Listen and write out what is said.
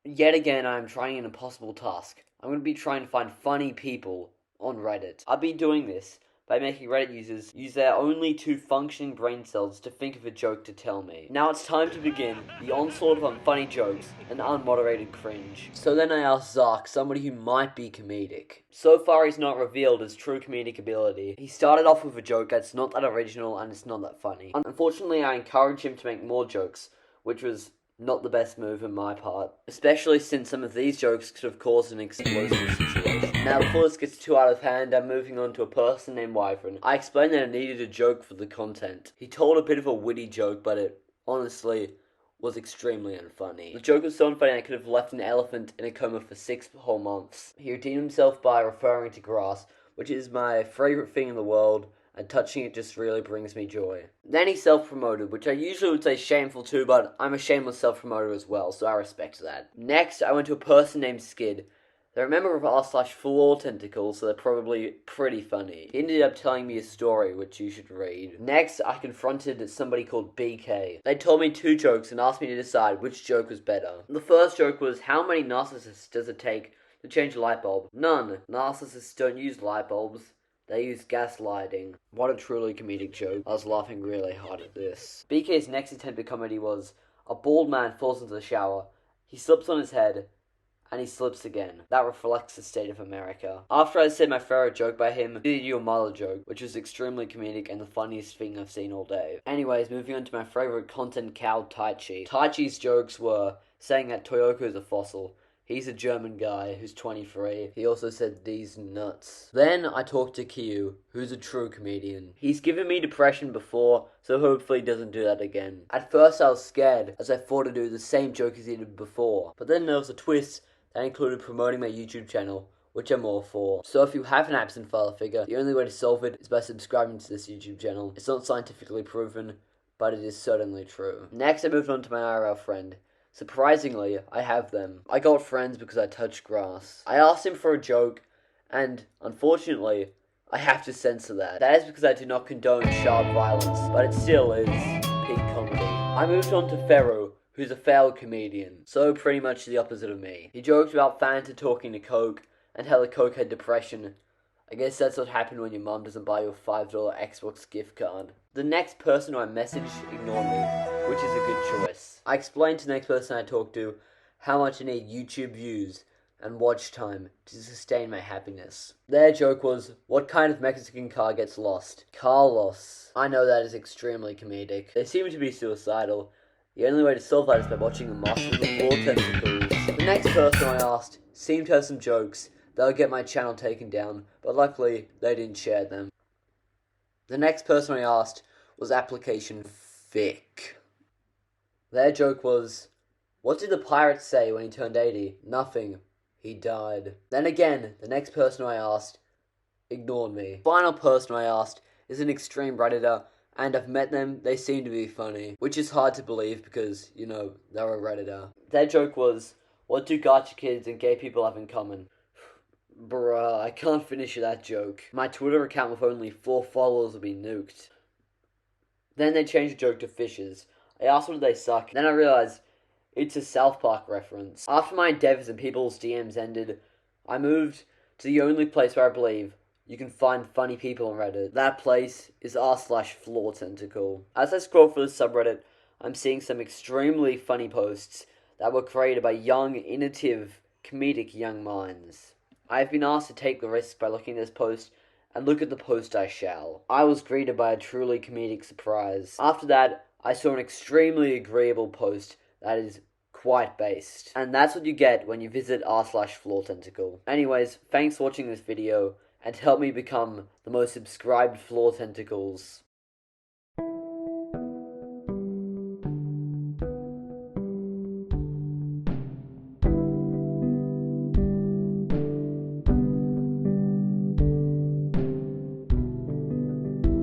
Yet again, I am trying an impossible task. I'm going to be trying to find funny people on Reddit. I'll be doing this by making Reddit users use their only 2 functioning brain cells to think of a joke to tell me. Now it's time to begin the onslaught of unfunny jokes and unmoderated cringe. So then I asked Zark, somebody who might be comedic. So far he's not revealed his true comedic ability. He started off with a joke that's not that original and it's not that funny. Unfortunately, I encouraged him to make more jokes, which was not the best move on my part, especially since some of these jokes could have caused an explosive situation. Now, before this gets too out of hand, I'm moving on to a person named Wyvern. I explained that I needed a joke for the content. He told a bit of a witty joke, but it, honestly, was extremely unfunny. The joke was so unfunny I could have left an elephant in a coma for 6 whole months. He redeemed himself by referring to grass, which is my favourite thing in the world, and touching it just really brings me joy. Then he self-promoted, which I usually would say shameful too, but I'm a shameless self-promoter as well, so I respect that. Next, I went to a person named Skid. They're a member of r/Floor Tentacle, so they're probably pretty funny. He ended up telling me a story, which you should read. Next, I confronted somebody called BK. They told me 2 jokes and asked me to decide which joke was better. The first joke was, how many narcissists does it take to change a light bulb? None. Narcissists don't use light bulbs. They use gaslighting. What a truly comedic joke. I was laughing really hard at this. BK's next attempt at comedy was, a bald man falls into the shower. He slips on his head, and he slips again. That reflects the state of America. After I said my favourite joke by him, he did your mother joke, which was extremely comedic and the funniest thing I've seen all day. Anyways, moving on to my favourite content cow, Taichi. Taichi's jokes were saying that Toyoko is a fossil. He's a German guy who's 23. He also said these nuts. Then I talked to Kyu, who's a true comedian. He's given me depression before, so hopefully he doesn't do that again. At first I was scared, as I thought to do the same joke as he did before. But then there was a twist that included promoting my YouTube channel, which I'm all for. So if you have an absent father figure, the only way to solve it is by subscribing to this YouTube channel. It's not scientifically proven, but it is certainly true. Next I moved on to my IRL friend. Surprisingly, I have them. I got friends because I touch grass. I asked him for a joke, and unfortunately, I have to censor that. That is because I do not condone child violence, but it still is peak comedy. I moved on to Pharaoh, who's a failed comedian, so pretty much the opposite of me. He joked about Fanta talking to Coke, and how the Coke had depression. I guess that's what happened when your mum doesn't buy you a $5 Xbox gift card. The next person who I messaged ignored me, which is a good choice. I explained to the next person I talked to how much I need YouTube views and watch time to sustain my happiness. Their joke was, what kind of Mexican car gets lost? Carlos. I know that is extremely comedic. They seem to be suicidal. The only way to solve that is by watching the Master of the Floor Tentacles. The next person I asked seemed to have some jokes that'll get my channel taken down, but luckily they didn't share them. The next person I asked was Application Thick. Their joke was, what did the pirate say when he turned 80? Nothing. He died. Then again, the next person I asked ignored me. The final person I asked is an extreme Redditor, and I've met them, they seem to be funny, which is hard to believe because, you know, they're a Redditor. Their joke was, what do gacha kids and gay people have in common? Bruh, I can't finish that joke. My Twitter account with only 4 followers will be nuked. Then they changed the joke to fishes. I asked whether they suck, then I realized it's a South Park reference. After my endeavors and people's DMs ended, I moved to the only place where I believe you can find funny people on Reddit. That place is r/Floor Tentacle. As I scroll through the subreddit, I'm seeing some extremely funny posts that were created by young, innovative, comedic young minds. I have been asked to take the risk by looking at this post, and look at the post I shall. I was greeted by a truly comedic surprise. After that, I saw an extremely agreeable post that is quite based. And that's what you get when you visit r/Floor Tentacle. Anyways, thanks for watching this video, and help me become the most subscribed Floor Tentacles.